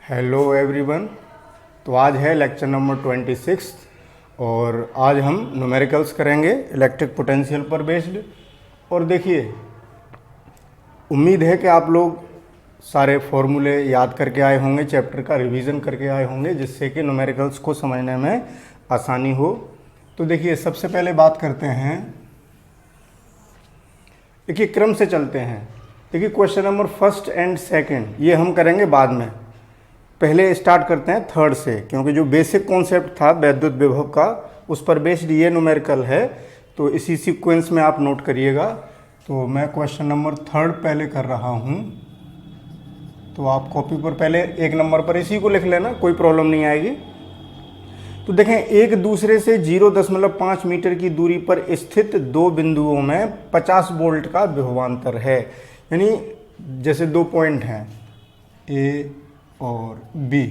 Hello everyone. तो आज है लेक्चर नंबर 26 और आज हम न्यूमेरिकल्स करेंगे इलेक्ट्रिक पोटेंशियल पर बेस्ड। और देखिए, उम्मीद है कि आप लोग सारे फॉर्मूले याद करके आए होंगे, चैप्टर का रिवीजन करके आए होंगे, जिससे कि न्यूमेरिकल्स को समझने में आसानी हो। तो देखिए, सबसे पहले बात करते हैं, देखिए क्रम से चलते हैं। देखिए question number first and second ये हम करेंगे बाद में, पहले स्टार्ट करते हैं थर्ड से, क्योंकि जो बेसिक कॉन्सेप्ट था वैद्युत विभव का उस पर बेस्ड ये न्यूमेरिकल है। तो इसी सीक्वेंस में आप नोट करिएगा। तो मैं क्वेश्चन नंबर थर्ड पहले कर रहा हूँ, तो आप कॉपी पर पहले एक नंबर पर इसी को लिख लेना, कोई प्रॉब्लम नहीं आएगी। तो देखें, एक दूसरे से 0.5 मीटर की दूरी पर स्थित दो बिंदुओं में 50 वोल्ट का विभवांतर है। यानी जैसे दो पॉइंट हैं ए और बी,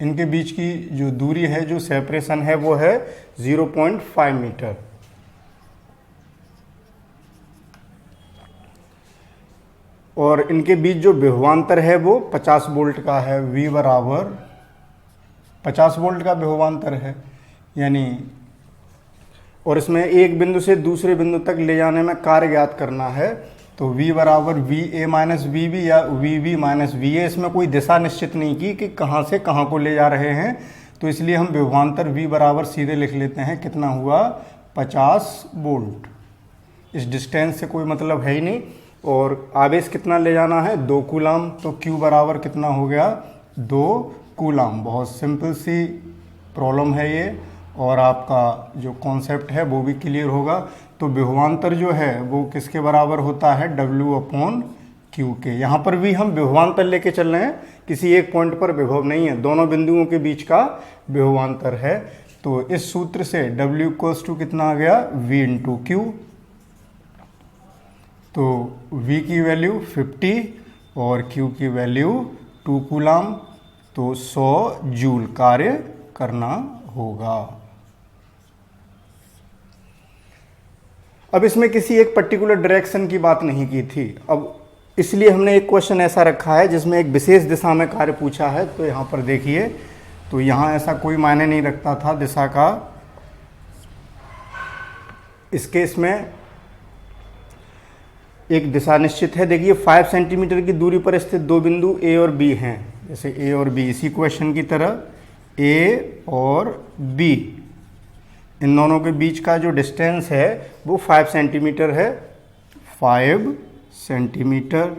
इनके बीच की जो दूरी है, जो सेपरेशन है, वो है 0.5 मीटर। और इनके बीच जो विभवांतर है वो 50 वोल्ट का है। V बराबर 50 वोल्ट का विभवांतर है। यानी और इसमें एक बिंदु से दूसरे बिंदु तक ले जाने में कार्य ज्ञात करना है। तो V बराबर VA माइनस VB या VB माइनस VA। इसमें कोई दिशा निश्चित नहीं की कि कहाँ से कहाँ को ले जा रहे हैं, तो इसलिए हम विभवांतर V बराबर सीधे लिख लेते हैं। कितना हुआ? 50 वोल्ट। इस डिस्टेंस से कोई मतलब है ही नहीं। और आवेश कितना ले जाना है? 2 कूलाम। तो Q बराबर कितना हो गया? 2 कूलाम। बहुत सिंपल सी प्रॉब्लम है ये, और आपका जो कॉन्सेप्ट है वो भी क्लियर होगा। तो विभवांतर जो है वो किसके बराबर होता है? W/Q के। यहाँ पर भी हम विभवांतर लेके चल रहे हैं, किसी एक पॉइंट पर विभव नहीं है, दोनों बिंदुओं के बीच का विभवांतर है। तो इस सूत्र से W = कितना आ गया? V/Q। तो V की वैल्यू 50 और Q की वैल्यू 2 कूलाम। तो 100 जूल कार्य करना होगा। अब इसमें किसी एक पर्टिकुलर डायरेक्शन की बात नहीं की थी, अब इसलिए हमने एक क्वेश्चन ऐसा रखा है जिसमें एक विशेष दिशा में कार्य पूछा है। तो यहाँ पर देखिए, तो यहाँ ऐसा कोई मायने नहीं रखता था दिशा का। इस केस में एक दिशा निश्चित है। देखिए 5 सेंटीमीटर की दूरी पर स्थित दो बिंदु A और B हैं, जैसे A और B, इसी क्वेश्चन की तरह A और B, इन दोनों के बीच का जो डिस्टेंस है वो 5 सेंटीमीटर है। 5 सेंटीमीटर।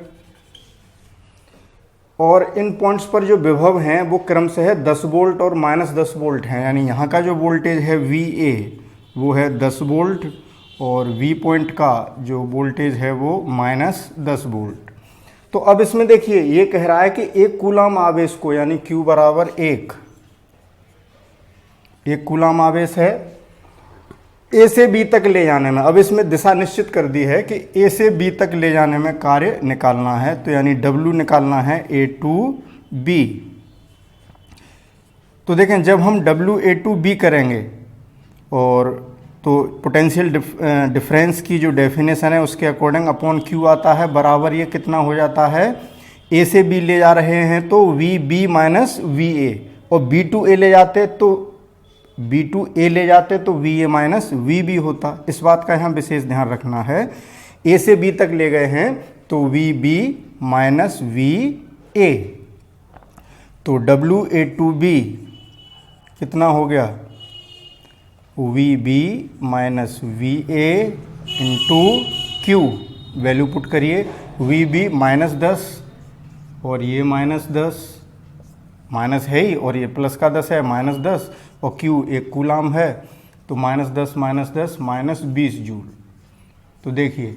और इन पॉइंट्स पर जो विभव हैं वो क्रम से है 10 वोल्ट और -10 वोल्ट हैं। यानी यहाँ का जो वोल्टेज है VA वो है 10 वोल्ट, और V पॉइंट का जो वोल्टेज है वो -10 वोल्ट। तो अब इसमें देखिए, ये कह रहा है कि 1 कूलाम आवेश को, यानी Q बराबर 1 कूलाम आवेश है, A से B तक ले जाने में। अब इसमें दिशा निश्चित कर दी है कि A से B तक ले जाने में कार्य निकालना है। तो यानी W निकालना है A to B। तो देखें, जब हम W A to B करेंगे, और तो पोटेंशियल डिफरेंस की जो डेफिनेशन है उसके अकॉर्डिंग अपॉन Q आता है, बराबर ये कितना हो जाता है? A से B ले जा रहे हैं तो VB माइनस VA, और B to A ले जाते तो VA माइनस VB होता। इस बात का यहाँ विशेष ध्यान रखना है। A से B तक ले गए हैं तो VB माइनस VA। तो WA to B कितना हो गया? VB minus VA into Q। Value put करिए। VB -10 और ये -10, माइनस है ही, और ये प्लस का 10 है, -10, और Q 1 कूलाम है। तो -10 -20 जूल। तो देखिए,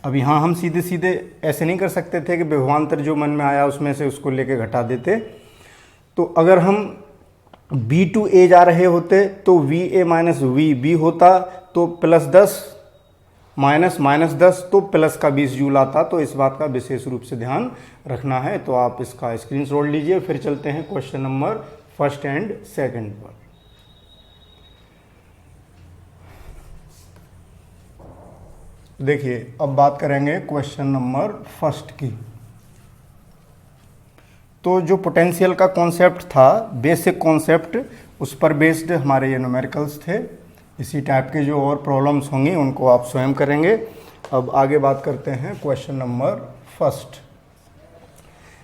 अब यहाँ हम सीधे सीधे ऐसे नहीं कर सकते थे कि विभवांतर जो मन में आया उसमें से उसको लेके घटा देते। तो अगर हम B to A जा रहे होते तो VA माइनस VB होता, तो +10 -10 तो प्लस का 20 जूल आता। तो इस बात का विशेष रूप से ध्यान रखना है। तो आप इसका स्क्रीनशॉट लीजिए। फिर चलते हैं question number first and second पर। देखिए, अब बात करेंगे क्वेश्चन नंबर फर्स्ट की। तो जो पोटेंशियल का कॉन्सेप्ट था, बेसिक कॉन्सेप्ट, उस पर बेस्ड हमारे ये न्यूमेरिकल्स थे। इसी टाइप के जो और प्रॉब्लम्स होंगी उनको आप स्वयं करेंगे। अब आगे बात करते हैं क्वेश्चन नंबर फर्स्ट।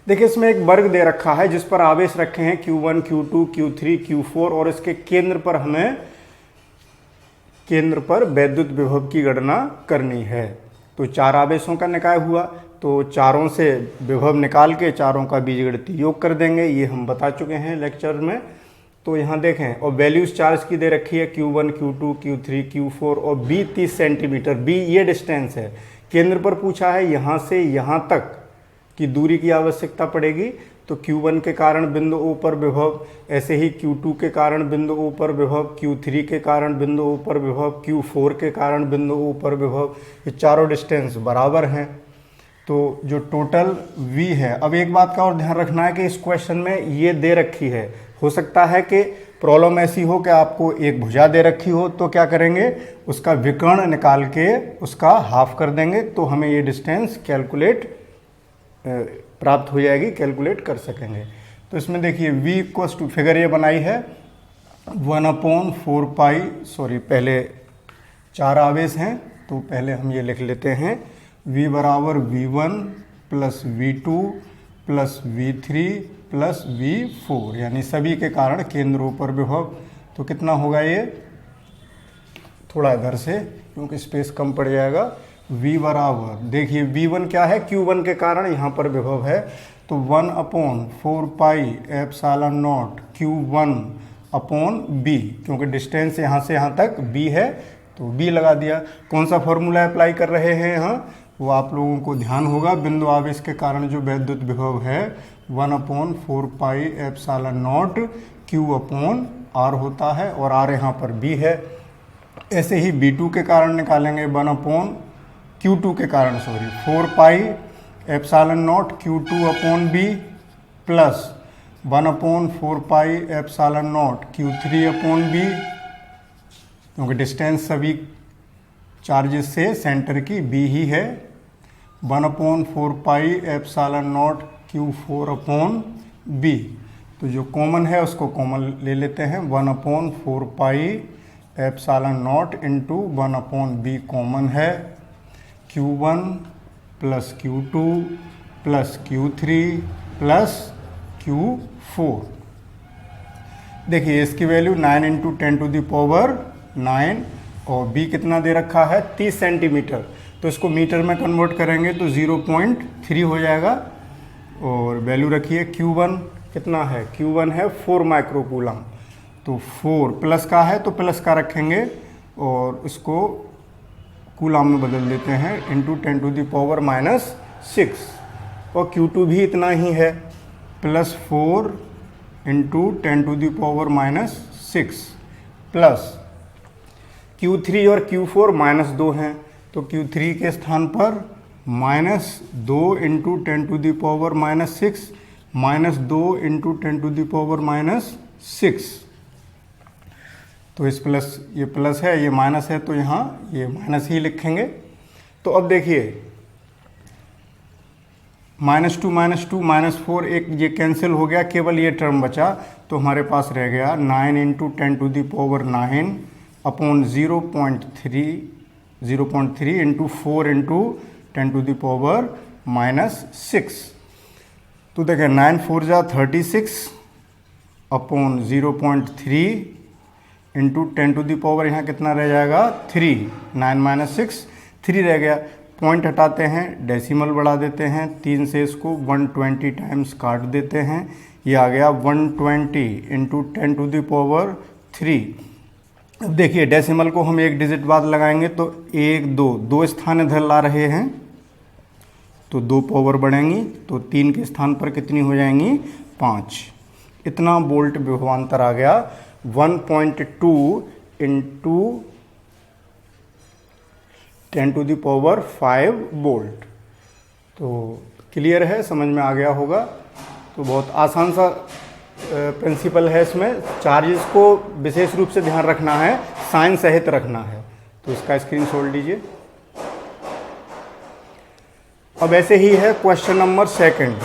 देखिए इसमें एक वर्ग दे रखा है जिस पर आवेश रखे हैं Q1, Q2, Q3, Q4 और इसके केंद्र पर हमें वैद्युत विभव की गणना करनी है। तो 4 आवेशों का निकाय हुआ, तो चारों से विभव निकाल के चारों का बीजगणितीय योग कर देंगे, ये हम बता चुके हैं लेक्चर में। तो यहाँ देखें, और वैल्यूज चार्ज की दे रखी है Q1, Q2, Q3, Q4 और B 30 सेंटीमीटर, B ये डिस्टेंस है। केंद्र पर पूछा है यहाँ से यहाँ तक की दूरी की आवश्यकता पड़ेगी, तो Q1 के कारण बिंदु O पर विभव, ऐसे ही Q2 के कारण बिंदु O पर विभव, Q3 के कारण बिंदु O पर विभव, Q4 के कारण बिंदु O पर विभव, ये चारों डिस्टेंस बराबर हैं। तो जो टोटल V है, अब एक बात का और ध्यान रखना है कि इस क्वेश्चन में ये दे रखी है, हो सकता है कि प्रॉब्लम ऐसी हो कि आपको एक भुजा दे रखी हो, तो क्या करेंगे, उसका विकर्ण निकाल के उसका हाफ कर देंगे, तो हमें ये डिस्टेंस कैलकुलेट प्राप्त हो जाएगी, कैलकुलेट कर सकेंगे। तो इसमें देखिए V इक्वल्स टू, फिगर ये बनाई है 1/4 पाई, पहले 4 आवेश हैं तो पहले हम ये लिख लेते हैं, V बराबर V1 plus V2 plus V3 plus V4, यानी सभी के कारण केंद्रों पर विभव। तो कितना होगा ये, थोड़ा इधर से क्योंकि स्पेस कम पड़ जाएगा, V बराबर, देखिए V1 क्या है, Q1 के कारण यहाँ पर विभव है, तो 1/4 पाई epsilon not Q1 upon B, क्योंकि डिस्टेंस यहाँ से यहाँ तक B है तो B लगा दिया। कौन सा फॉर्मूला अप्लाई कर रहे हैं यहाँ, वो आप लोगों को ध्यान होगा, बिंदु आवेश के कारण जो वैद्युत विभव है 1/4 पाई epsilon not Q upon R होता है, और R यहाँ पर B है। ऐसे ही B2 के कारण निकालेंगे, Q2 के कारण 4 pi epsilon not Q2 upon B plus 1/4 pi epsilon not Q3 upon B, क्योंकि डिस्टेंस सभी चार्जेस से सेंटर की B ही है, 1/4 पाई epsilon not Q4 upon B। तो जो कॉमन है उसको कॉमन ले लेते हैं, 1/4 पाई epsilon not into 1/B common है, Q1 plus Q2 plus Q3 plus Q4। देखिए इसकी वैल्यू 9 × 10⁹ और B कितना दे रखा है, 30 सेंटीमीटर, तो इसको मीटर में कन्वर्ट करेंगे तो 0.3 हो जाएगा। और वैल्यू रखिए Q1 कितना है, Q1 है 4 माइक्रोकूलम, तो 4 प्लस का है तो प्लस का रखेंगे और इसको कूलम में बदल देते हैं, इंटू 10⁻⁻6, और Q2 भी इतना ही है, +4 इंटू 10⁻⁻6 प्लस Q3 और Q4 -2 हैं, तो Q3 के स्थान पर -2 इंटू 10⁻⁻6 -2 इंटू 10⁻⁻6, तो इस प्लस, ये प्लस है ये माइनस है, तो यहाँ ये माइनस ही लिखेंगे। तो अब देखिए -2 -4 एक ये कैंसिल हो गया, केवल ये टर्म बचा, तो हमारे पास रह गया 9 इंटू 10⁻9 अपॉन 0.3 इंटू 4 इंटू 10⁻⁻6। तो देखिए 9 4 जा 36 अपॉन 0.3 इंटू 10⁻, यहाँ कितना रह जाएगा 3, 9 - 6 3 रह गया। पॉइंट हटाते हैं, डेसिमल बढ़ा देते हैं, 3 से इसको 120 टाइम्स काट देते हैं, ये आ गया 120 इंटू 10⁻3। अब देखिए डेसिमल को हम एक डिजिट बाद लगाएंगे तो 1 2 स्थान इधर ला रहे हैं तो 2 पावर बढ़ेंगी, तो 3 के स्थान पर कितनी हो जाएंगी 5। इतना वोल्ट विभवांतर आ गया, 1.2 इंटू 10⁵ वोल्ट। तो क्लियर है, समझ में आ गया होगा। तो बहुत आसान सा प्रिंसिपल है इसमें। चार्जेस को विशेष रूप से ध्यान रखना है, साइन सहित रखना है, तो इसका स्क्रीनशॉट लीजिए। अब ऐसे ही है क्वेश्चन नंबर 2।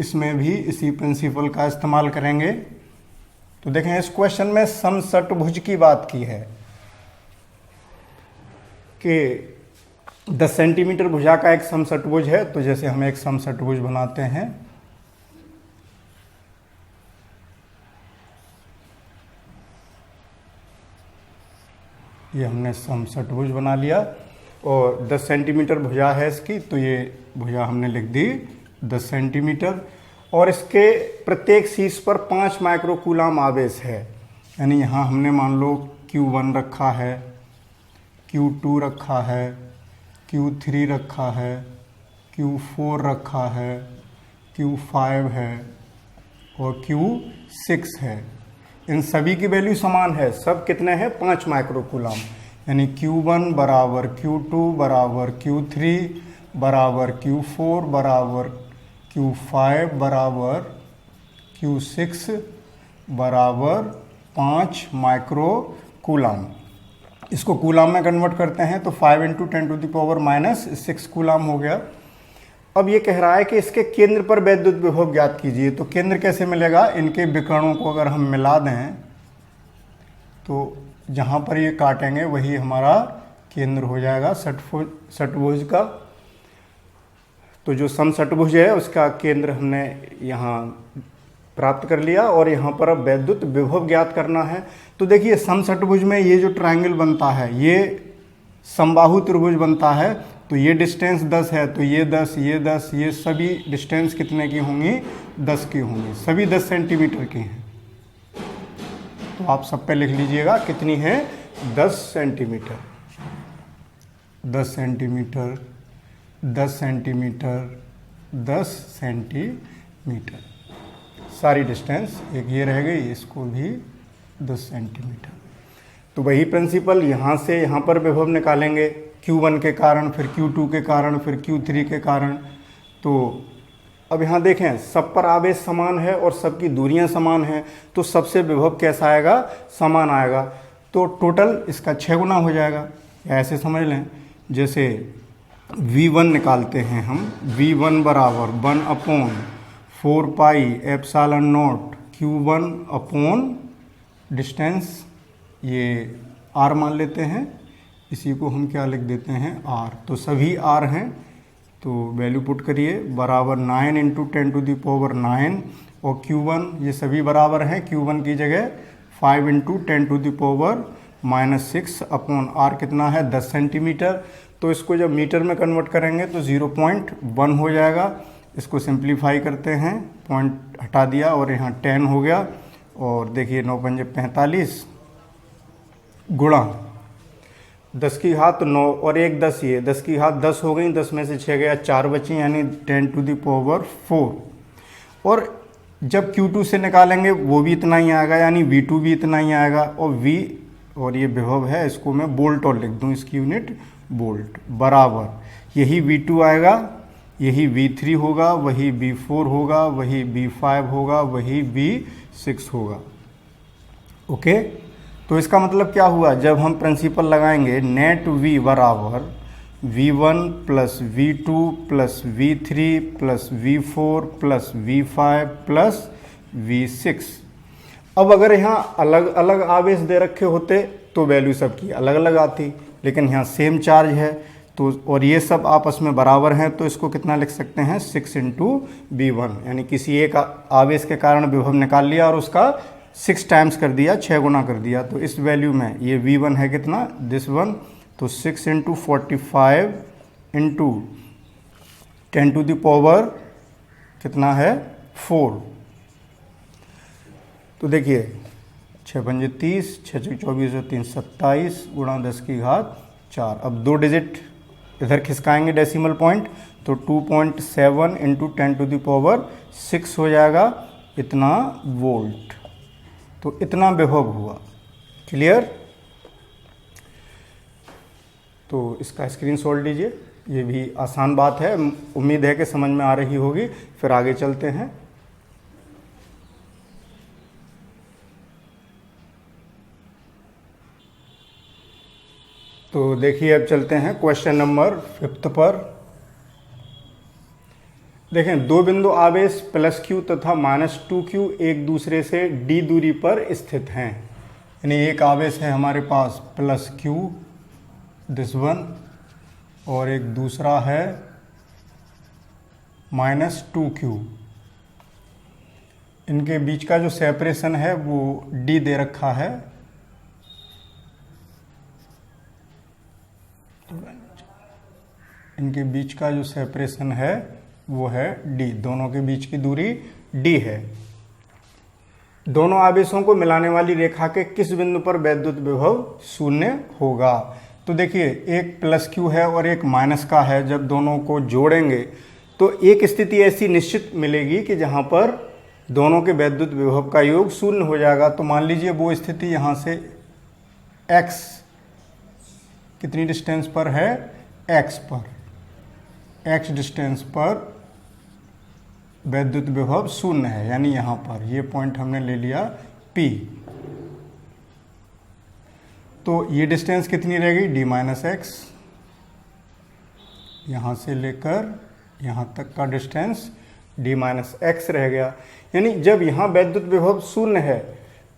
इसमें भी इसी प्रिंसिपल का इस्तेमाल करेंगे। तो देखें इस क्वेश्चन में समषटभुज की बात की है कि 10 सेंटीमीटर भुजा का एक समषटभुज है। तो जैसे हम एक समषटभुज बनाते हैं, ये हमने समषटभुज बना लिया और 10 सेंटीमीटर भुजा है इसकी, तो ये भुजा हमने लिख दी 10 सेंटीमीटर और इसके प्रत्येक शीर्ष पर 5 माइक्रोकूलम आवेश है। यानी यहाँ हमने मान लो Q1 रखा है, Q2 रखा है, Q3 रखा है, Q4 रखा है, Q5 है और Q6 है। इन सभी की वैल्यू समान है, सब कितने हैं 5 माइक्रोकूलम। यानी Q1 बराबर Q2 बराबर Q3 बराबर Q4 बराबर Q5 बराबर Q6 बराबर 5 माइक्रोकूलम। इसको कूलम में कन्वर्ट करते हैं तो 5 × 10⁻⁻6 कूलम हो गया। अब ये कह रहा है कि इसके केंद्र पर वैद्युत विभव ज्ञात कीजिए। तो केंद्र कैसे मिलेगा, इनके विकर्णों को अगर हम मिला दें तो जहाँ पर ये काटेंगे वही हमारा केंद्र हो जाएगा षटभुज का। तो जो समषटभुज है उसका केंद्र हमने यहाँ प्राप्त कर लिया और यहाँ पर अब वैद्युत विभव ज्ञात करना है। तो देखिए समषटभुज में ये जो ट्रायंगल बनता है ये समबाहु त्रिभुज बनता है। तो ये डिस्टेंस 10 है, तो ये 10, ये 10, ये सभी डिस्टेंस कितने की होंगी 10 की होंगी, सभी 10 सेंटीमीटर की हैं। तो आप सब पे लिख लीजिएगा कितनी है 10 सेंटीमीटर, 10 सेंटीमीटर, 10 सेंटीमीटर, 10 सेंटीमीटर, सारी डिस्टेंस एक ये रह गई, इसको भी 10 सेंटीमीटर। तो वही प्रिंसिपल यहाँ से यहाँ पर विभव निकालेंगे Q1 के कारण, फिर Q2 के कारण, फिर Q3 के कारण। तो अब यहाँ देखें सब पर आवेश समान है और सबकी दूरियां समान हैं, तो सबसे विभव कैसा आएगा, समान आएगा। तो टोटल इसका 6 गुना हो जाएगा। ऐसे समझ लें, जैसे V1 निकालते हैं हम, V1 बराबर 1/4πε0 Q1 अपॉन डिस्टेंस, ये R मान लेते हैं, इसी को हम क्या लिख देते हैं R। तो सभी R हैं तो वैल्यू पुट करिए, बराबर 9 × 10⁻9 और Q1 ये सभी बराबर हैं। Q1 की जगह 5 × 10⁻6 अपॉन R कितना है 10 सेंटीमीटर। तो इसको जब मीटर में कन्वर्ट करेंगे तो 0.1 हो जाएगा। इसको सिंप्लीफाई करते हैं, पॉइंट हटा दिया और यहाँ 10 हो गया। और देखिए 9 × 5 = 45 गुणा 10 की घात 9 और 1 10, ये 10 की घात 10 हो गई, 10 में से 6 गया, 4 बची, यानी 10⁴। और जब Q2 से निकालेंगे वो भी इतना ही आएगा, यानी V2 भी इतना ही आएगा। और V और ये विभव है, इसको मैं वोल्ट और लिख दूँ, इसकी यूनिट वोल्ट, बराबर यही V2 आएगा, यही V3 होगा, वही V4 होगा, वही V5 होगा, वही V6 होगा। ओके, तो इसका मतलब क्या हुआ, जब हम प्रिंसिपल लगाएंगे नेट V बराबर V1 plus V2 plus V3 plus V4 plus V5 plus V6। अब अगर यहाँ अलग अलग आवेश दे रखे होते तो वैल्यू सबकी अलग अलग आती, लेकिन यहाँ सेम चार्ज है तो, और ये सब आपस में बराबर हैं, तो इसको कितना लिख सकते हैं 6 × V1, यानी किसी एक आवेश के कारण विभव निकाल लिया और उसका 6 टाइम्स कर दिया, 6 गुना कर दिया। तो इस वैल्यू में ये V1 है कितना, दिस वन, तो 6 × 45 × 10⁻, कितना है 4। तो देखिए 6 × 5 = 30, 6 × 24 = 3, 27 गुणा 10 की घात 4। अब 2 डिजिट इधर खिसकाएंगे डेसिमल पॉइंट, तो 2.7 × 10⁻6 हो जाएगा, इतना वोल्ट। तो इतना विभव हुआ। क्लियर? तो इसका स्क्रीनशॉट लीजिए, ये भी आसान बात है, उम्मीद है कि समझ में आ रही होगी। फिर आगे चलते हैं। तो देखिए अब चलते हैं क्वेश्चन नंबर 5 पर। देखें, दो बिंदु आवेश प्लस क्यू तथा माइनस 2q एक दूसरे से d दूरी पर स्थित हैं। यानी एक आवेश है हमारे पास प्लस क्यू, दिस वन, और एक दूसरा है माइनस 2q। इनके बीच का जो सेपरेशन है वो d दे रखा है। इनके बीच का जो सेपरेशन है वो है d, दोनों के बीच की दूरी d है। दोनों आवेशों को मिलाने वाली रेखा के किस बिंदु पर वैद्युत विभव शून्य होगा? तो देखिए, एक प्लस क्यू है और एक माइनस का है। जब दोनों को जोड़ेंगे तो एक स्थिति ऐसी निश्चित मिलेगी कि जहां पर दोनों के वैद्युत विभव का योग शून्य हो जाएगा। तो मान लीजिए वो स्थिति यहाँ से x कितनी डिस्टेंस पर है? x पर, x डिस्टेंस पर वैद्युत विभव शून्य है, यानी यहाँ पर ये पॉइंट हमने ले लिया P। तो ये डिस्टेंस कितनी रहेगी? d minus x. यहाँ से लेकर यहाँ तक का डिस्टेंस d माइनस एक्स रह गया। यानी जब यहाँ वैद्युत विभव शून्य है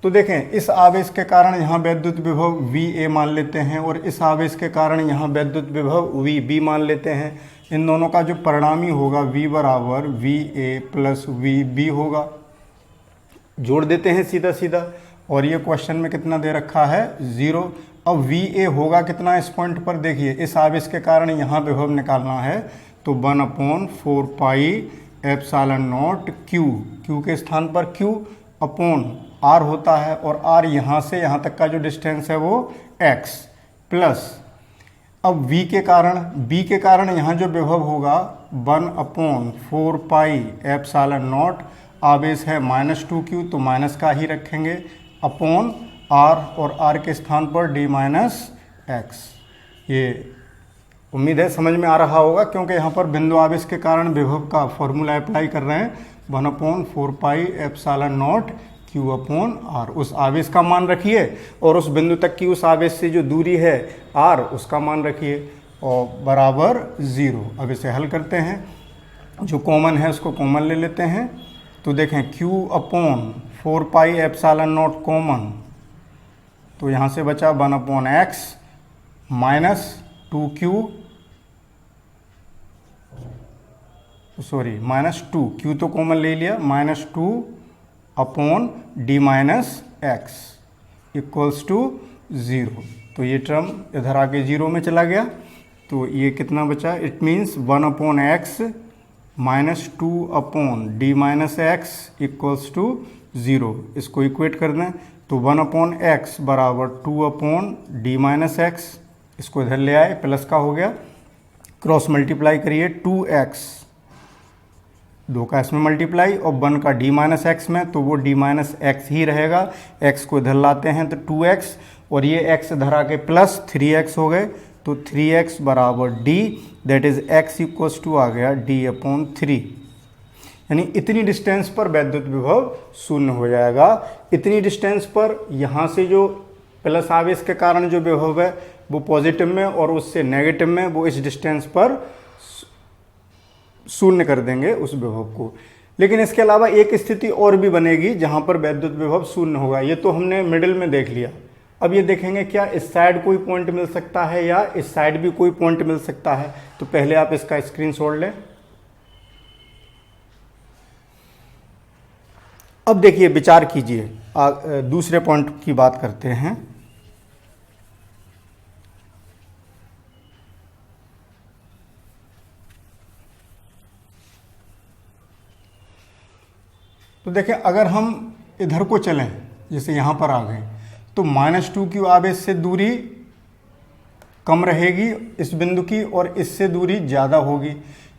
तो देखें, इस आवेश के कारण यहाँ वैद्युत विभव VA मान लेते हैं और इस आवेश के कारण यहाँ वैद्युत विभव VB मान लेते हैं। इन दोनों का जो परिणामी होगा V बराबर VA प्लस VB होगा। जोड़ देते हैं सीधा सीधा, और ये क्वेश्चन में कितना दे रखा है? 0। अब VA होगा कितना इस पॉइंट पर? देखिए, इस आवेश के कारण यहाँ विभव निकालना है तो 1/4 पाई एप्सिलॉन नॉट Q, Q के स्थान पर Q अपॉन R होता है, और R यहाँ से यहाँ तक का जो डिस्टेंस है वो X प्लस, अब V के कारण यहाँ जो विभव होगा 1/4 पाई एप्सिलॉन नॉट, आवेश है -2q तो माइनस का ही रखेंगे, अपॉन R, और R के स्थान पर d माइनस एक्स। ये उम्मीद है समझ में आ रहा होगा, क्योंकि यहाँ पर बिंदु आवेश के कारण विभव का फॉर्मूला अप्लाई कर रहे हैं। 1/4 पाई epsilon not Q upon R, उस आवेश का मान रखिए और उस बिंदु तक की उस आवेश से जो दूरी है R उसका मान रखिए, और बराबर 0। अब इसे हल करते हैं, जो कॉमन है उसको कॉमन ले लेते हैं। तो देखें, Q upon 4 pi epsilon not common, तो यहाँ से बचा 1/x minus 2q, sorry minus 2, Q तो कॉमन ले लिया, -2 upon d minus x equals to 0। तो ये टर्म इधर आके 0 में चला गया, तो ये कितना बचा? It means 1/x minus 2 upon d minus x equals to 0। इसको इक्वेट कर दें तो 1/x बराबर 2 अपॉन d माइनस एक्स, इसको इधर ले आए, प्लस का हो गया, क्रॉस मल्टीप्लाई करिए 2x, 2 का इसमें मल्टीप्लाई और 1 का d माइनस एक्स में, तो वो d माइनस एक्स ही रहेगा। x को इधर लाते हैं तो 2x, और ये x इधर आके प्लस 3x हो गए, तो 3x बराबर d, that is x equals to आ गया d/3। यानी इतनी डिस्टेंस पर वैद्युत विभव शून्य हो जाएगा। इतनी डिस्टेंस पर यहाँ से जो प्लस आवेश के कारण जो विभव है वो पॉजिटिव में, और उससे नेगेटिव में वो इस डिस्टेंस पर शून्य कर देंगे उस विभव को। लेकिन इसके अलावा एक स्थिति और भी बनेगी जहां पर वैद्युत विभव शून्य होगा। ये तो हमने मिडिल में देख लिया। अब ये देखेंगे क्या इस साइड कोई पॉइंट मिल सकता है या इस साइड भी कोई पॉइंट मिल सकता है। तो पहले आप इसका स्क्रीनशॉट लें। अब देखिए, विचार कीजिए, दूसरे पॉइंट की बात करते हैं। तो देखें, अगर हम इधर को चलें, जैसे यहाँ पर आ गए, तो -2q आवेश से दूरी कम रहेगी इस बिंदु की, और इससे दूरी ज़्यादा होगी।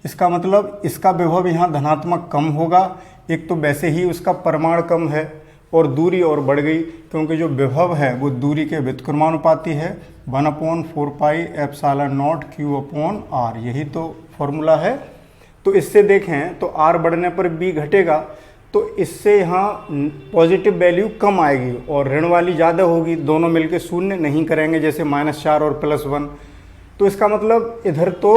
इसका मतलब इसका विभव यहाँ धनात्मक कम होगा। एक तो वैसे ही उसका परिमाण कम है और दूरी और बढ़ गई, क्योंकि जो विभव है वो दूरी के व्युत्क्रमानुपाती है। 1/4 पाई epsilon not Q upon R, यही तो फॉर्मूला है। तो इससे देखें तो R बढ़ने पर B घटेगा, तो इससे यहाँ पॉजिटिव वैल्यू कम आएगी और ऋण वाली ज़्यादा होगी। दोनों मिलके शून्य नहीं करेंगे, जैसे -4 और +1। तो इसका मतलब इधर तो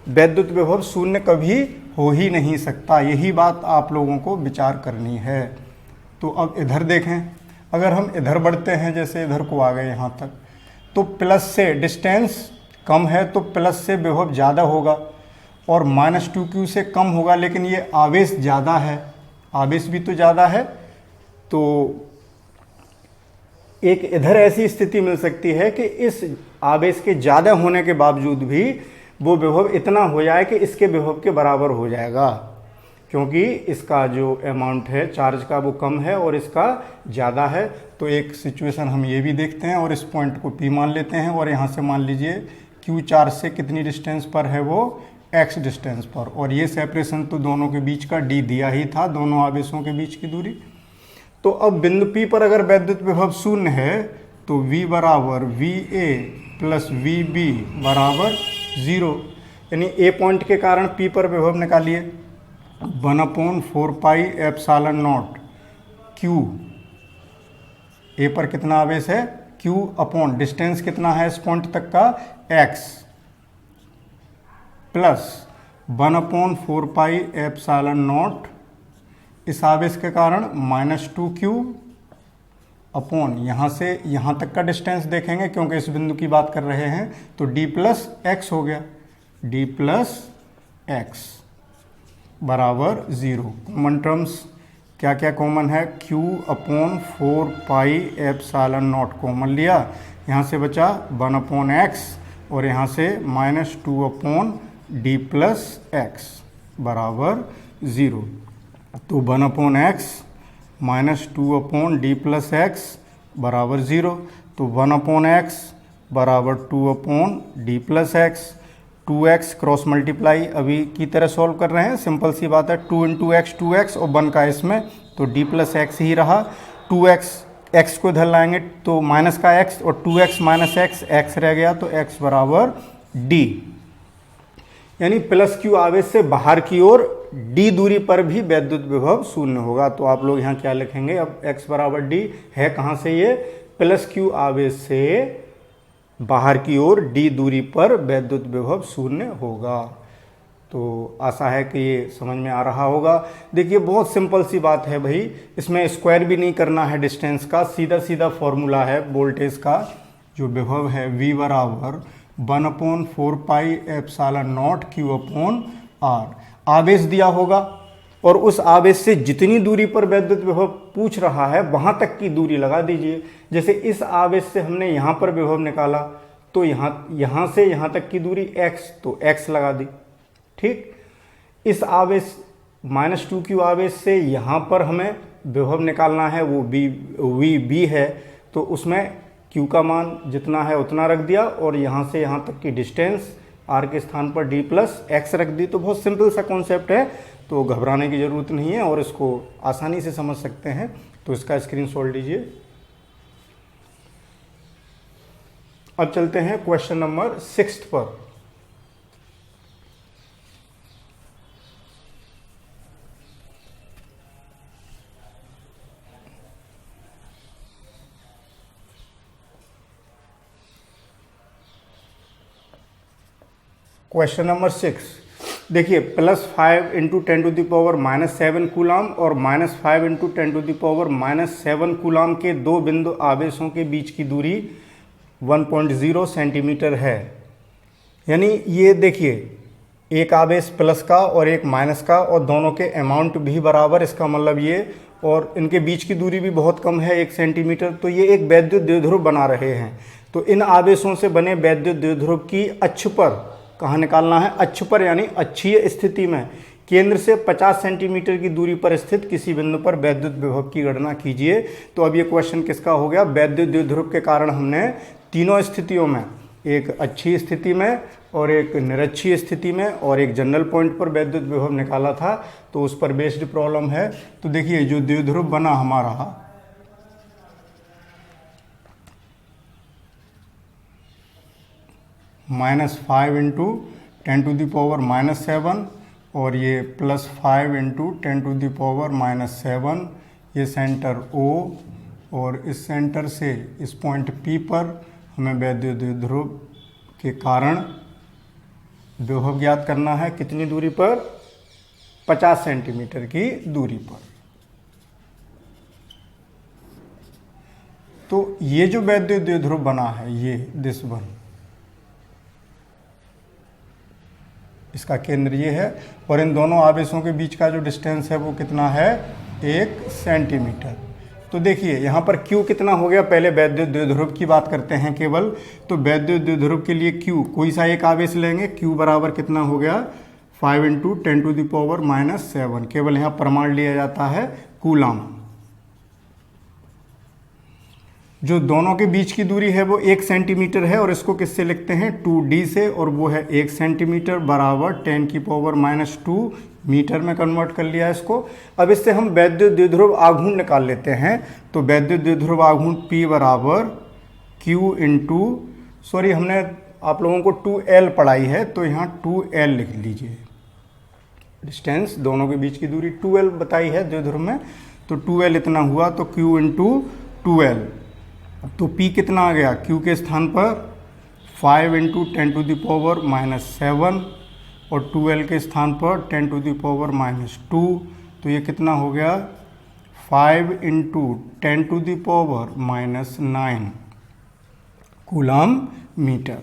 वैद्युत विभव शून्य कभी हो ही नहीं सकता। यही बात आप लोगों को विचार करनी है। तो अब इधर देखें, अगर हम इधर बढ़ते हैं, जैसे इधर को आ गए यहाँ तक, तो प्लस से डिस्टेंस कम है तो प्लस से विभव ज़्यादा होगा और -2q से कम होगा, लेकिन ये आवेश ज़्यादा है, आवेश भी तो ज़्यादा है। तो एक इधर ऐसी स्थिति मिल सकती है कि इस आवेश के ज़्यादा होने के बावजूद भी वो विभव इतना हो जाए कि इसके विभव के बराबर हो जाएगा, क्योंकि इसका जो अमाउंट है चार्ज का वो कम है और इसका ज़्यादा है। तो एक सिचुएशन हम ये भी देखते हैं और इस पॉइंट को P मान लेते हैं और यहाँ से मान लीजिए Q चार्ज से कितनी डिस्टेंस पर है, वो x डिस्टेंस पर, और ये सेपरेशन तो दोनों के बीच का d दिया ही था, दोनों आवेशों के बीच की दूरी। तो अब बिंदु P पर अगर वैद्युत विभव शून्य है तो V बराबर VA प्लस VB बराबर 0, यानी A पॉइंट के कारण P पर विभव निकालिए 1/4 पाई एप्सिलॉन नॉट Q। A पर कितना आवेश है, Q अपॉन डिस्टेंस कितना है इस पॉइंट तक का, x, plus 1/4 pi epsilon not इस आवेश के कारण -2q अपॉन यहाँ से यहाँ तक का डिस्टेंस देखेंगे क्योंकि इस बिंदु की बात कर रहे हैं, तो d प्लस एक्स हो गया, d प्लस एक्स बराबर 0। कॉमन टर्म्स क्या क्या कॉमन है, q upon 4 pi epsilon not common लिया, यहाँ से बचा 1/x और यहाँ से -2 अपॉन d प्लस एक्स बराबर 0। तो 1/x -2 upon d plus x बराबर 0। तो 1/x बराबर 2 upon d plus x, 2x cross multiply अभी की तरह सॉल्व कर रहे हैं, सिंपल सी बात है, 2 × x 2x और 1 का इसमें, तो d प्लस एक्स ही रहा। 2x x को इधर लाएंगे तो माइनस का x और 2x माइनस x रह गया, तो x बराबर d, यानी प्लस q आवेश से बाहर की ओर d दूरी पर भी वैद्युत विभव शून्य होगा। तो आप लोग यहाँ क्या लिखेंगे, अब x बराबर d है कहाँ से, ये प्लस q आवेश से बाहर की ओर d दूरी पर वैद्युत विभव शून्य होगा। तो आशा है कि ये समझ में आ रहा होगा। देखिए बहुत सिंपल सी बात है भाई, इसमें स्क्वायर भी नहीं करना है डिस्टेंस का, सीधा सीधा फॉर्मूला है वोल्टेज का। जो विभव है V बराबर 1/4 पाई epsilon not Q upon R, आवेश दिया होगा और उस आवेश से जितनी दूरी पर वैद्युत विभव पूछ रहा है वहाँ तक की दूरी लगा दीजिए। जैसे इस आवेश से हमने यहाँ पर विभव निकाला तो यहाँ से यहाँ तक की दूरी x, तो x लगा दी, ठीक। इस आवेश -2q आवेश से यहाँ पर हमें विभव निकालना है, वो VB है, तो उसमें q का मान जितना है उतना रख दिया और यहाँ से यहाँ तक की डिस्टेंस r के स्थान पर d प्लस एक्स रख दी। तो बहुत सिंपल सा कॉन्सेप्ट है, तो घबराने की ज़रूरत नहीं है और इसको आसानी से समझ सकते हैं। तो इसका स्क्रीनशॉट लीजिए। अब चलते हैं क्वेश्चन नंबर 6 पर। क्वेश्चन नंबर 6 देखिए, +5 × 10⁻⁻7 कूलाम और -5 × 10⁻⁻7 कूलाम के दो बिंदु आवेशों के बीच की दूरी 1.0 सेंटीमीटर है। यानी ये देखिए, एक आवेश प्लस का और एक माइनस का और दोनों के अमाउंट भी बराबर, इसका मतलब ये, और इनके बीच की दूरी भी बहुत कम है 1 सेंटीमीटर। तो ये एक वैद्युत द्विध्रुव बना रहे हैं। तो इन आवेशों से बने वैद्युत द्विध्रुव की अक्ष पर कहाँ निकालना है, अक्ष पर यानी अक्षीय स्थिति में केंद्र से 50 सेंटीमीटर की दूरी पर स्थित किसी बिंदु पर वैद्युत विभव की गणना कीजिए। तो अब ये क्वेश्चन किसका हो गया, वैद्युत द्विध्रुव के कारण हमने तीनों स्थितियों में, एक अक्षीय स्थिति में और एक निरक्षीय स्थिति में और एक जनरल पॉइंट पर वैद्युत विभव निकाला था, तो उस पर बेस्ड प्रॉब्लम है। तो देखिए जो द्विध्रुव बना हमारा, -5 × 10⁻⁻7 और ये +5 × 10⁻⁻7, ये सेंटर O और इस सेंटर से इस पॉइंट P पर हमें वैद्युत द्विध्रुव के कारण विभव ज्ञात करना है। कितनी दूरी पर, 50 सेंटीमीटर की दूरी पर। तो ये जो वैद्युत द्विध्रुव बना है, ये दिस वन, इसका केंद्र ये है और इन दोनों आवेशों के बीच का जो डिस्टेंस है वो कितना है, 1 सेंटीमीटर। तो देखिए यहाँ पर Q कितना हो गया, पहले वैद्युत द्विध्रुव की बात करते हैं केवल। तो वैद्युत द्विध्रुव के लिए Q, कोई सा एक आवेश लेंगे, Q बराबर कितना हो गया, 5 × 10⁻⁷ केवल यहाँ प्रमाण लिया जाता है कूलाम। जो दोनों के बीच की दूरी है वो 1 सेंटीमीटर है और इसको किससे लिखते हैं, 2D से, और वो है 1 सेंटीमीटर बराबर 10⁻⁻² मीटर में कन्वर्ट कर लिया इसको। अब इससे हम वैद्युत द्विध्रुव आघूर्ण निकाल लेते हैं। तो वैद्युत द्विध्रुव आघूर्ण P बराबर Q × सॉरी हमने आप लोगों को 2L पढ़ाई है तो यहाँ 2L लिख लीजिए। डिस्टेंस दोनों के बीच की दूरी 2L बताई है द्विध्रुव में, तो 2L इतना हुआ, तो Q × 2L। तो P कितना आ गया, Q के स्थान पर 5 × 10⁻⁷ और 2L के स्थान पर 10⁻⁻²। तो ये कितना हो गया, 5 × 10⁻⁹ कूलाम मीटर।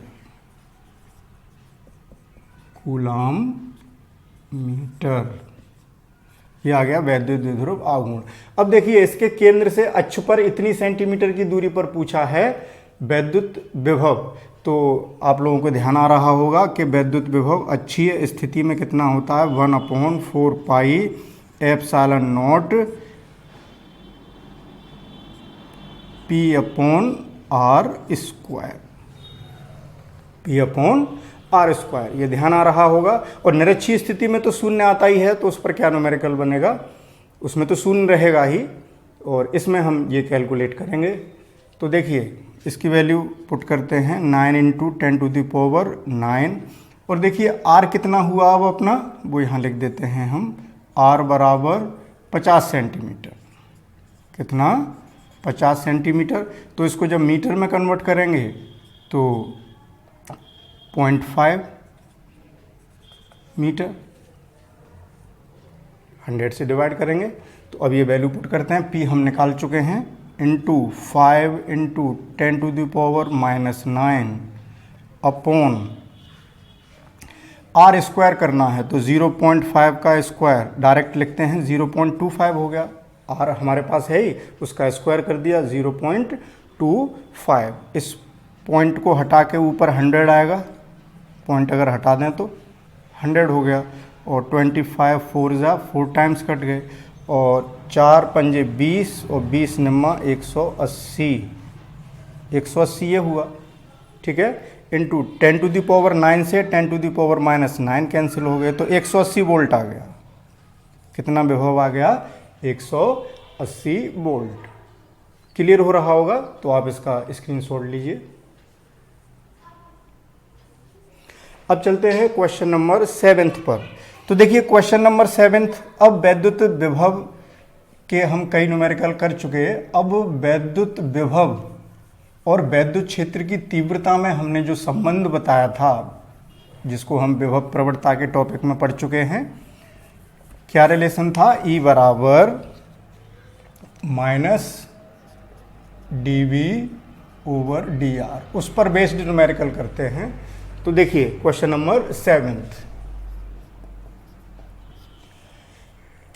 कूलाम मीटर, ये आ गया वैद्युत द्विध्रुव आघूर्ण। अब देखिए इसके केंद्र से अक्ष पर इतनी सेंटीमीटर की दूरी पर पूछा है वैद्युत विभव। तो आप लोगों को ध्यान आ रहा होगा कि वैद्युत विभव अक्षीय स्थिति में कितना होता है, 1/4 पाई एप्सिलॉन नॉट P/r²। P/r², ये ध्यान आ रहा होगा। और निरक्षीय स्थिति में तो शून्य आता ही है, तो उस पर क्या न्यूमेरिकल बनेगा, उसमें तो शून्य रहेगा ही, और इसमें हम ये कैलकुलेट करेंगे। तो देखिए इसकी वैल्यू पुट करते हैं, 9 × 10⁹ और देखिए r कितना हुआ अब अपना, वो यहाँ लिख देते हैं हम, r बराबर 50 सेंटीमीटर। कितना, 50 सेंटीमीटर। तो इसको जब मीटर में कन्वर्ट करेंगे तो 0.5 मीटर, 100 से डिवाइड करेंगे। तो अब ये वैल्यू पुट करते हैं, P हम निकाल चुके हैं, इंटू 5 × 10⁻⁹ अपॉन r² करना है तो 0.5 का स्क्वायर डायरेक्ट लिखते हैं, 0.25 हो गया। r हमारे पास है ही, उसका स्क्वायर कर दिया 0.25। इस पॉइंट को हटा के ऊपर 100 आएगा, पॉइंट अगर हटा दें तो 100 हो गया, और 25 4 जा 4 टाइम्स कट गए, और 4 पंजे 20 और 20 निम्मा 180, 180 ये हुआ, ठीक है। इंटू 10⁻⁹ से 10⁻⁻⁹ कैंसिल हो गए, तो 180 वोल्ट आ गया। कितना विभव आ गया, 180 वोल्ट। क्लियर हो रहा होगा, तो आप इसका स्क्रीनशॉट लीजिए। अब चलते हैं क्वेश्चन नंबर 7 पर। तो देखिए क्वेश्चन नंबर 7, अब वैद्युत विभव के हम कई न्यूमेरिकल कर चुके हैं। अब वैद्युत विभव और वैद्युत क्षेत्र की तीव्रता में हमने जो संबंध बताया था, जिसको हम विभव प्रवणता के टॉपिक में पढ़ चुके हैं, क्या रिलेशन था, E बराबर -dV/dr, उस पर बेस्ड न्यूमेरिकल करते हैं। तो देखिए क्वेश्चन नंबर 7,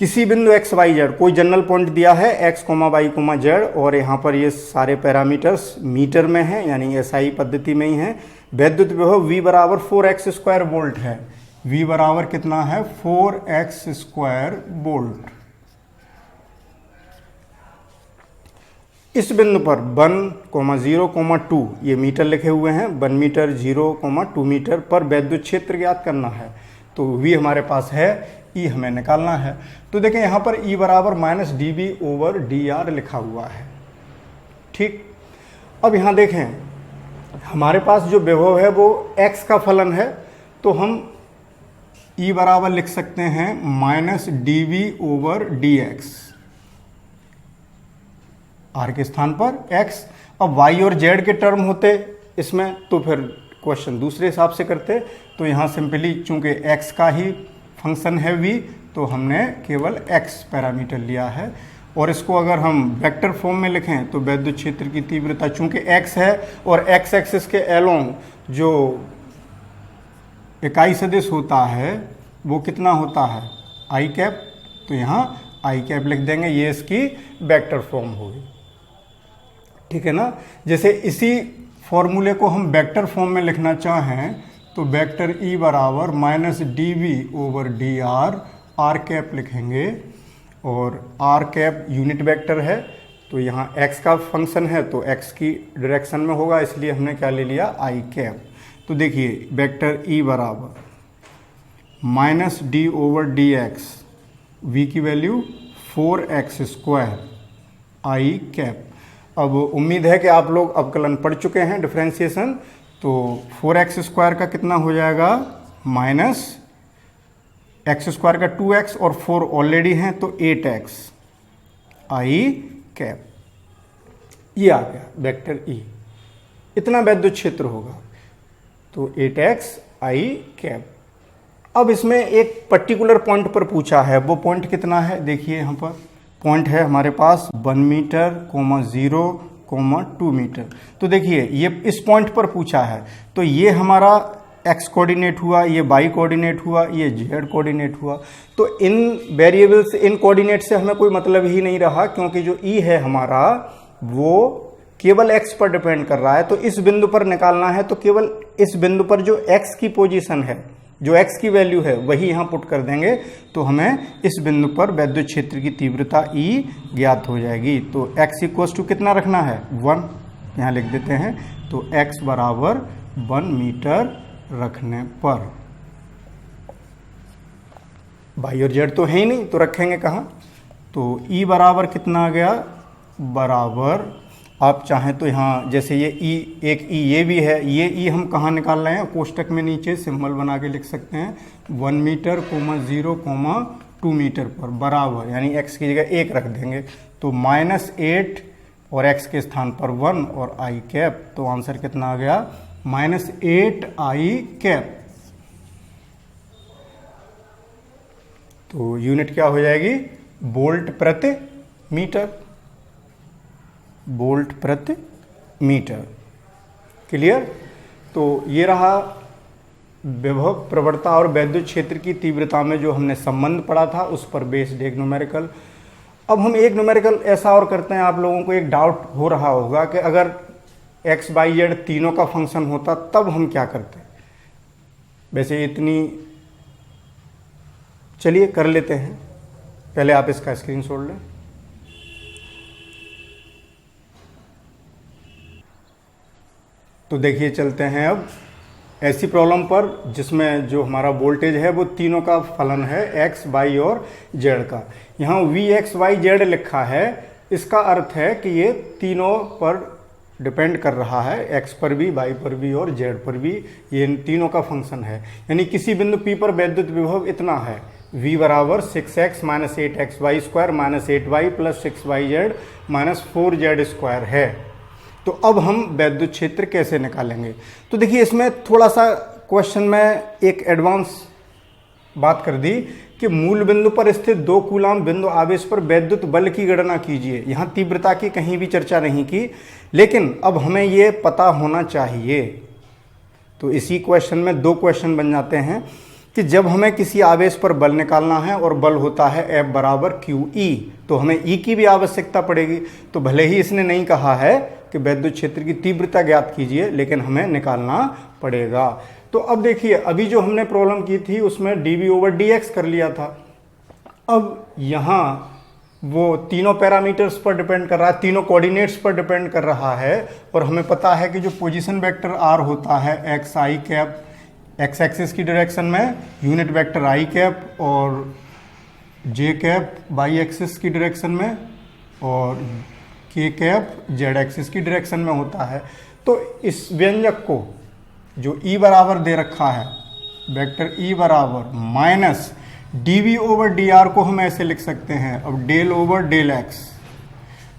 किसी बिंदु x y z कोई जनरल पॉइंट दिया है x, y, z, और यहाँ पर ये सारे पैरामीटर्स मीटर में हैं, यानी SI पद्धति में ही हैं। वैद्युत विभव V बराबर 4x² वोल्ट है। V बराबर कितना है, 4x² वोल्ट। इस बिंदु पर 1, 0, 2 ये मीटर लिखे हुए हैं, 1 मीटर, 0, 2 मीटर पर वैद्युत क्षेत्र ज्ञात करना है। तो V हमारे पास है, E हमें निकालना है। तो देखें यहाँ पर E बराबर -dV/dr लिखा हुआ है, ठीक। अब यहाँ देखें हमारे पास जो विभव है वो x का फलन है, तो हम E बराबर लिख सकते हैं -dV/dx, r के स्थान पर x। अब y और z के टर्म होते इसमें, तो फिर क्वेश्चन दूसरे हिसाब से करते। तो यहाँ सिंपली चूंकि x का ही फंक्शन है v, तो हमने केवल x पैरामीटर लिया है। और इसको अगर हम वेक्टर फॉर्म में लिखें तो विद्युत क्षेत्र की तीव्रता चूंकि x है और x एक्सिस के एलोंग जो इकाई सदिश होता है वो कितना होता है, i कैप, तो यहाँ i कैप लिख देंगे, ये इसकी वेक्टर फॉर्म होगी। ठीक है ना। जैसे इसी फॉर्मूले को हम वेक्टर फॉर्म में लिखना चाहें तो वेक्टर E बराबर माइनस dv/dr r कैप लिखेंगे, और r कैप यूनिट वेक्टर है तो यहाँ x का फंक्शन है तो x की डायरेक्शन में होगा, इसलिए हमने क्या ले लिया, i कैप। तो देखिए वेक्टर E बराबर माइनस d/dx, v की वैल्यू 4x² i कैप। अब उम्मीद है कि आप लोग अवकलन पढ़ चुके हैं, डिफरेंशिएशन। तो 4x² का कितना हो जाएगा, माइनस x² का 2x और 4 ऑलरेडी हैं तो 8x i कैप। ये आ गया वेक्टर E, इतना विद्युत क्षेत्र होगा तो 8x i कैप। अब इसमें एक पर्टिकुलर पॉइंट पर पूछा है, वो पॉइंट कितना है, देखिए यहाँ पर पॉइंट है हमारे पास 1 मीटर, 0, 2 मीटर। तो देखिए ये इस पॉइंट पर पूछा है, तो ये हमारा x कोऑर्डिनेट हुआ, ये y कोऑर्डिनेट हुआ, ये z कोऑर्डिनेट हुआ। तो इन वेरिएबल्स, इन कोऑर्डिनेट से हमें कोई मतलब ही नहीं रहा, क्योंकि जो E है हमारा वो केवल x पर डिपेंड कर रहा है। तो इस बिंदु पर निकालना है तो केवल इस बिंदु पर जो x की पोजीशन है, जो x की वैल्यू है वही यहाँ पुट कर देंगे, तो हमें इस बिंदु पर विद्युत क्षेत्र की तीव्रता E ज्ञात हो जाएगी। तो x इक्वल टू कितना रखना है, 1, यहाँ लिख देते हैं। तो x बराबर 1 मीटर रखने पर, y और z तो है ही नहीं तो रखेंगे कहाँ, तो E बराबर कितना आ गया, बराबर आप चाहें तो यहाँ जैसे ये E, एक E ये भी है, ये E हम कहाँ निकाल रहे हैं, कोष्टक में नीचे सिंबल बना के लिख सकते हैं, 1 मीटर, 0, 2 मीटर पर बराबर, यानी x की जगह 1 रख देंगे तो -8 और x के स्थान पर 1 और i कैप। तो आंसर कितना आ गया, -8 i कैप। तो यूनिट क्या हो जाएगी, वोल्ट प्रति मीटर, वोल्ट प्रति मीटर। क्लियर। तो ये रहा विभव, प्रवणता और विद्युत क्षेत्र की तीव्रता में जो हमने संबंध पढ़ा था, उस पर बेस्ड एक न्यूमेरिकल। अब हम एक न्यूमेरिकल ऐसा और करते हैं, आप लोगों को एक डाउट हो रहा होगा कि अगर x, y, z तीनों का फंक्शन होता तब हम क्या करते। वैसे इतनी, चलिए कर लेते हैं, पहले आप इसका स्क्रीनशॉट लें। तो देखिए चलते हैं अब ऐसी प्रॉब्लम पर जिसमें जो हमारा वोल्टेज है वो तीनों का फलन है, x, y और z का। यहाँ v, x, y, z लिखा है, इसका अर्थ है कि ये तीनों पर डिपेंड कर रहा है, x पर भी, y पर भी और z पर भी, ये इन तीनों का फंक्शन है। यानी किसी बिंदु P पर विद्युत विभव इतना है, v बराबर 6x - 8xy² - 8y + 6yz - 4z² है। तो अब हम विद्युत क्षेत्र कैसे निकालेंगे। तो देखिए इसमें थोड़ा सा क्वेश्चन में एक एडवांस बात कर दी कि मूल बिंदु पर स्थित 2 कूलाम बिंदु आवेश पर विद्युत बल की गणना कीजिए। यहाँ तीव्रता की कहीं भी चर्चा नहीं की, लेकिन अब हमें ये पता होना चाहिए। तो इसी क्वेश्चन में 2 क्वेश्चन बन जाते हैं कि जब हमें किसी आवेश पर बल निकालना है और बल होता है F बराबर QE, तो हमें E की भी आवश्यकता पड़ेगी। तो भले ही इसने नहीं कहा है कि विद्युत क्षेत्र की तीव्रता ज्ञात कीजिए, लेकिन हमें निकालना पड़ेगा। तो अब देखिए, अभी जो हमने प्रॉब्लम की थी उसमें dv/dx कर लिया था। अब यहाँ वो तीनों पैरामीटर्स पर डिपेंड कर रहा है, तीनों कोऑर्डिनेट्स पर डिपेंड कर रहा है, और हमें पता है कि जो पोजीशन वेक्टर r होता है x i cap, x axis की डायरेक्शन में, यूनिट वेक्टर i कैप, और j कैप y एक्सिस की डायरेक्शन में, और k कैप z एक्सिस की डायरेक्शन में होता है। तो इस व्यंजक को जो E बराबर दे रखा है, वेक्टर E बराबर माइनस dv/dr को हम ऐसे लिख सकते हैं। अब del/del x,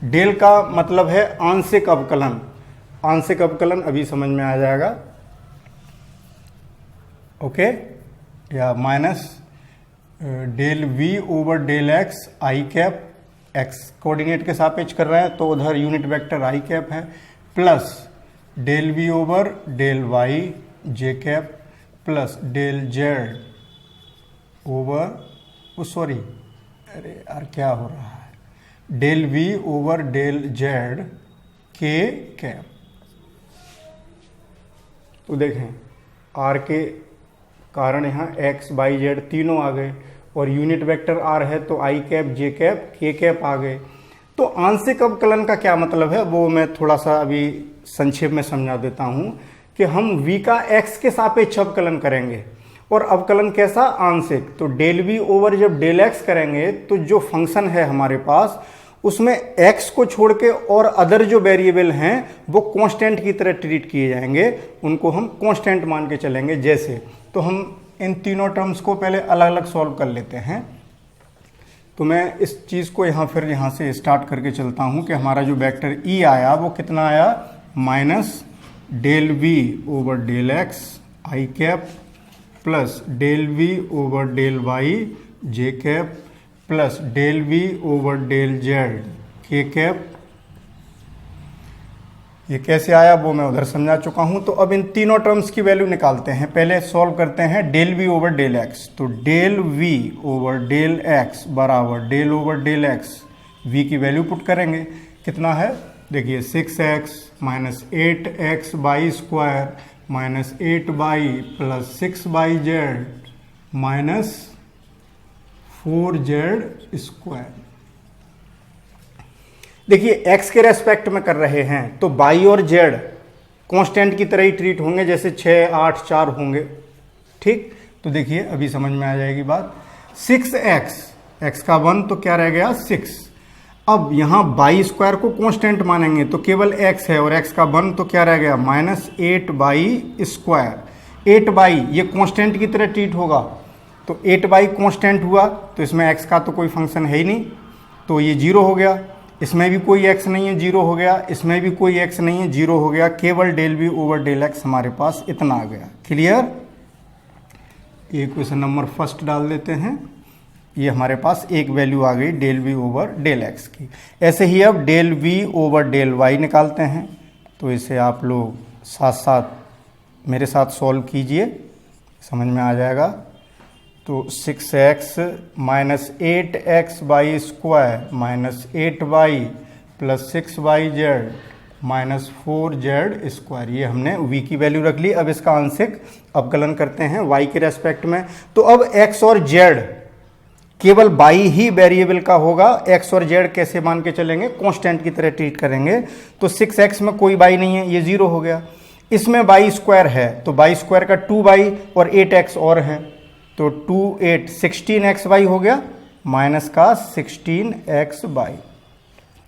डेल का मतलब है आंशिक अवकलन, आंशिक अवकलन अभी समझ में आ जाएगा, ओके, या minus del v over del x i cap, x coordinate के सापेक्ष कर रहे हैं तो उधर यूनिट वेक्टर आई कैप है, plus del v over del y j cap, plus del z over sorry अरे यार क्या हो रहा है, del v over del z k cap. तो देखें आर के कारण यहाँ एक्स वाई जेड तीनों आ गए और यूनिट वेक्टर आर है तो आई कैप जे कैप के कैप आ गए। तो आंशिक अवकलन का क्या मतलब है वो मैं थोड़ा सा अभी संक्षेप में समझा देता हूँ कि हम v का x के सापेक्ष अवकलन करेंगे और अवकलन कैसा, आंशिक। तो डेल v ओवर जब डेल x करेंगे तो जो फंक्शन है हमारे पास उसमें x को छोड़ के और अदर जो वेरिएबल हैं वो कांस्टेंट की तरह ट्रीट किए जाएंगे, उनको हम कांस्टेंट मान के चलेंगे। जैसे तो हम इन तीनों टर्म्स को पहले अलग अलग सॉल्व कर लेते हैं। तो मैं इस चीज़ को यहाँ से स्टार्ट करके चलता हूँ कि हमारा जो वेक्टर e आया वो कितना आया, minus del v over del x i cap plus del v over del y j cap plus del v over del z k cap. ये कैसे आया वो मैं उधर समझा चुका हूं। तो अब इन तीनों टर्म्स की वैल्यू निकालते हैं। पहले सॉल्व करते हैं del v over del x। तो del v over del x बराबर del over del x, v की वैल्यू पुट करेंगे, कितना है देखिए 6x minus 8x by square minus 8y plus 6yz minus 4z square. देखिए x के रेस्पेक्ट में कर रहे हैं तो y और z कांस्टेंट की तरह ही ट्रीट होंगे, जैसे 6 8 4 होंगे, ठीक। तो देखिए अभी समझ में आ जाएगी बात। 6x, x का 1 तो क्या रह गया 6। अब यहाँ y स्क्वायर को कांस्टेंट मानेंगे तो केवल x है और x का 1 तो क्या रह गया माइनस 8y स्क्वायर। 8y ये कांस्टेंट की तरह ट्रीट होगा तो 8y कांस्टेंट हुआ तो इसमें x का तो कोई फंक्शन है ही नहीं, तो ये 0 हो गया। इसमें भी कोई x नहीं है, 0 हो गया। इसमें भी कोई x नहीं है, 0 हो गया। केवल del v over del x हमारे पास इतना आ गया। क्लियर। इक्वेशन नंबर फर्स्ट डाल देते हैं। ये हमारे पास एक वैल्यू आ गई del v over del x की। ऐसे ही अब del v over del y निकालते हैं। तो इसे आप लोग साथ साथ मेरे साथ सॉल्व कीजिए, समझ में आ जाएगा। तो 6x minus 8x by square minus 8y plus 6yz minus 4z square, ये हमने v की वैल्यू रख ली। अब इसका आंशिक अवकलन करते हैं y के रेस्पेक्ट में। तो अब x और z केवल y ही वेरिएबल का होगा। x और z कैसे मान के चलेंगे, कांस्टेंट की तरह ट्रीट करेंगे। तो 6x में कोई y नहीं है, ये 0 हो गया। इसमें y स्क्वायर है तो y स्क्वायर का 2y और 8x और है तो 2 8 16xy हो गया माइनस का 16xy।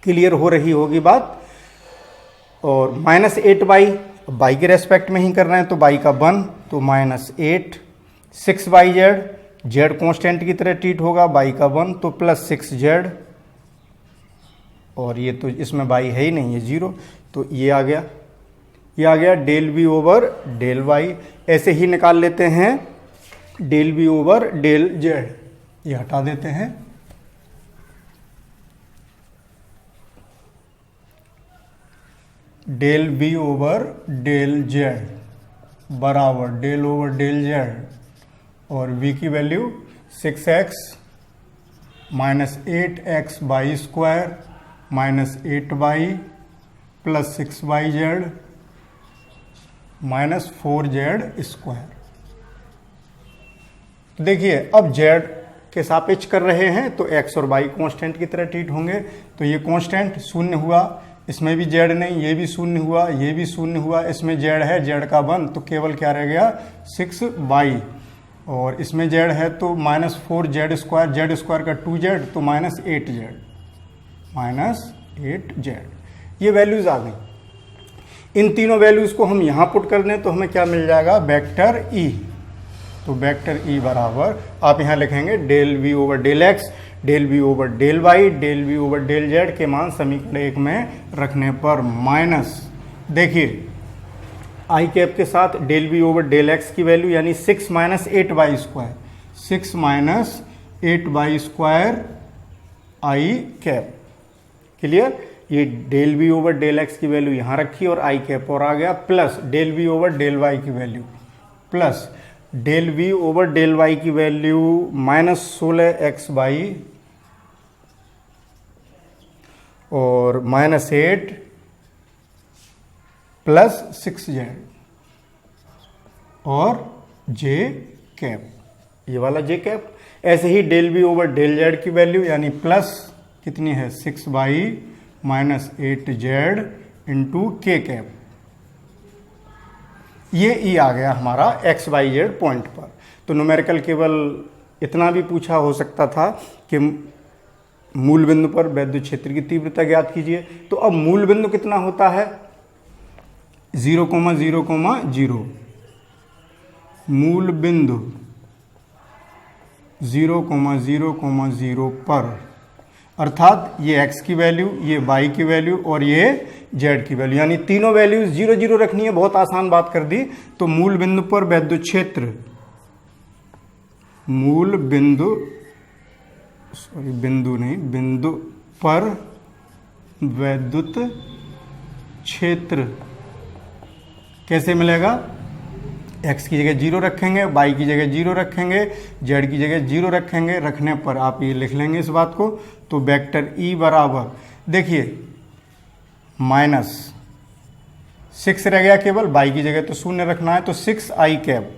क्लियर हो रही होगी बात। और माइनस 8y y के रेस्पेक्ट में ही कर रहे हैं तो y का 1 तो माइनस 8 6yz, z कांस्टेंट की तरह ट्रीट होगा, y का 1 तो प्लस 6z और ये तो इसमें y है ही नहीं, ये 0 तो ये आ गया। ये आ गया del v over del y। ऐसे ही निकाल लेते हैं del v over del z, ये हटा देते हैं। Del v over del z बराबर डेल ओवर डेल z और v की value 6x minus 8x by square minus 8y plus 6yz minus 4z square. देखिए अब z के सापेक्ष कर रहे हैं तो x और y कांस्टेंट की तरह ट्रीट होंगे। तो ये कांस्टेंट शून्य हुआ, इसमें भी z नहीं, ये भी शून्य हुआ, ये भी शून्य हुआ। इसमें z है, z का 1 तो केवल क्या रह गया 6y और इसमें z है तो minus 4z square, z square का 2z तो माइनस 8z। ये वैल्यूज आ गई। इन तीनों वैल्यूज को हम यहाँ पुट कर दें तो हमें क्या मिल जाएगा, वेक्टर e। तो वेक्टर e बराबर आप यहाँ लिखेंगे del v over del x, del v over del y, del v over del z के मान समीकरण 1 में रखने पर माइनस, देखिए आई कैप के साथ del v over del x की वैल्यू यानी 6 minus 8y square, 6 minus 8y² i cap. Clear. ये del v over del x की वैल्यू यहाँ रखी और आई कैप और आ गया, plus del v over del y की value, plus del v over del y की वैल्यू -16x/, और -8 प्लस 6z और j कैप, ये वाला j कैप। ऐसे ही del v over del z की वैल्यू यानी प्लस कितनी है 6y -8z into k cap. ये ई आ गया हमारा एक्स वाई जेड पॉइंट पर। तो न्यूमेरिकल केवल इतना भी पूछा हो सकता था कि मूल बिंदु पर वैद्युत क्षेत्र की तीव्रता ज्ञात कीजिए। तो अब मूल बिंदु कितना होता है 0,0,0, मूल बिंदु 0,0,0 पर, अर्थात ये x की वैल्यू, ये y की वैल्यू और ये z की वैल्यू, यानी तीनों वैल्यूज 0, 0 रखनी है। बहुत आसान बात कर दी। तो मूल बिंदु पर वैद्युत क्षेत्र, मूल बिंदु, सॉरी बिंदु नहीं, बिंदु पर वैद्युत क्षेत्र कैसे मिलेगा, x की जगह 0 रखेंगे, y की जगह 0 रखेंगे, z की जगह 0 रखेंगे। रखने पर आप ये लिख लेंगे इस बात को। तो वेक्टर E बराबर, देखिए -6 रह गया केवल, y की जगह तो 0 रखना है, तो 6i कैप।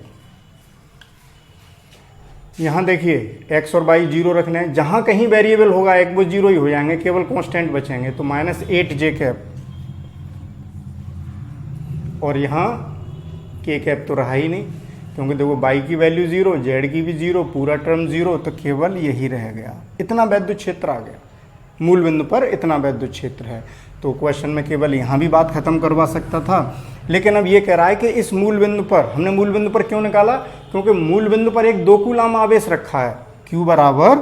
यहाँ देखिए x और y 0 रखने हैं, जहाँ कहीं वेरिएबल होगा एक वो 0 ही हो जाएंगे, केवल कांस्टेंट बचेंगे। तो -8j कैप, और यहाँ k कैप तो रहा ही नहीं, क्योंकि देखो y की वैल्यू 0, z की भी 0, पूरा टर्म 0, तो केवल यही रह गया। इतना वैद्युत क्षेत्र आ गया, मूल बिंदु पर इतना वैद्युत क्षेत्र है। तो क्वेश्चन में केवल यहाँ भी बात खत्म करवा सकता था, लेकिन अब ये कह रहा है कि इस मूल बिंदु पर, हमने मूल बिंदु पर क्यों निकाला, क्योंकि मूल बिंदु पर एक 2 कूलाम आवेश रखा है, Q बराबर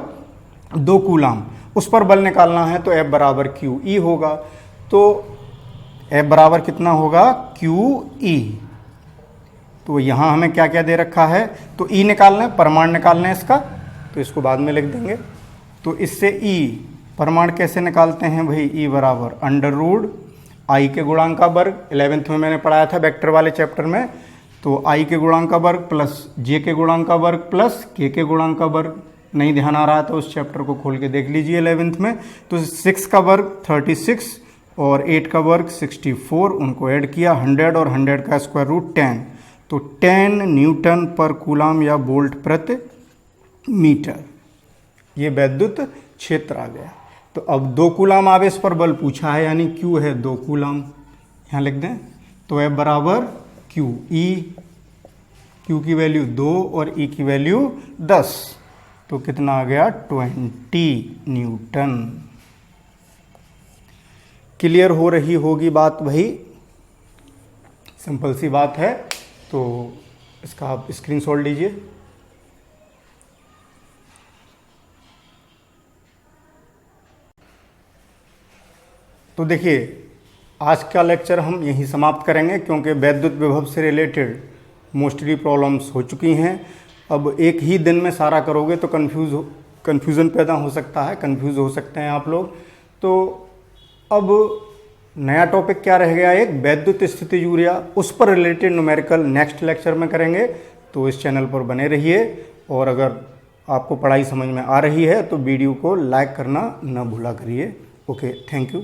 2 कूलाम, उस पर बल निकालना है। तो F बराबर QE होगा। तो F बराबर कितना होगा QE। तो यहाँ हमें क्या क्या दे रखा है, तो E निकालना है, परिमाण निकालना है इसका, तो इसको बाद में लिख देंगे। तो इससे E परिमाण कैसे निकालते हैं भाई, E बराबर √I के गुणांक का वर्ग, 11th में मैंने पढ़ाया था वेक्टर वाले चैप्टर में। तो I के गुणांक का वर्ग प्लस J के गुणांक का वर्ग प्लस K के गुणांक का वर्ग। नहीं ध्यान आ रहा तो उस चैप्टर को खोल के देख लीजिए 11th में। तो 6 का वर्ग 36 और 8 का वर्ग 64, उनको ऐड किया 100 और 100 का स्क्वायर रूट 10, तो 10 न्यूटन पर कूलाम या वोल्ट प्रति मीटर, ये वैद्युत क्षेत्र आ गया। तो अब 2 कूलाम आवेश पर बल पूछा है, यानी Q है 2 कूलाम, यहाँ लिख दें। तो F बराबर QE, Q की वैल्यू 2 और E की वैल्यू 10, तो कितना आ गया 20 न्यूटन। क्लियर हो रही होगी बात भाई, सिंपल सी बात है। तो इसका आप स्क्रीनशॉट लीजिए। तो देखिए आज का लेक्चर हम यहीं समाप्त करेंगे, क्योंकि वैद्युत विभव से रिलेटेड मोस्टली प्रॉब्लम्स हो चुकी हैं। अब एक ही दिन में सारा करोगे तो कन्फ्यूज़न पैदा हो सकता है, कन्फ्यूज़ हो सकते हैं आप लोग। तो अब नया टॉपिक क्या रह गया, एक वैद्युत स्थिति यूरिया, उस पर रिलेटेड न्यूमेरिकल नेक्स्ट लेक्चर में करेंगे। तो इस चैनल पर बने रहिए, और अगर आपको पढ़ाई समझ में आ रही है तो वीडियो को लाइक करना ना भूला करिए। Okay, thank you.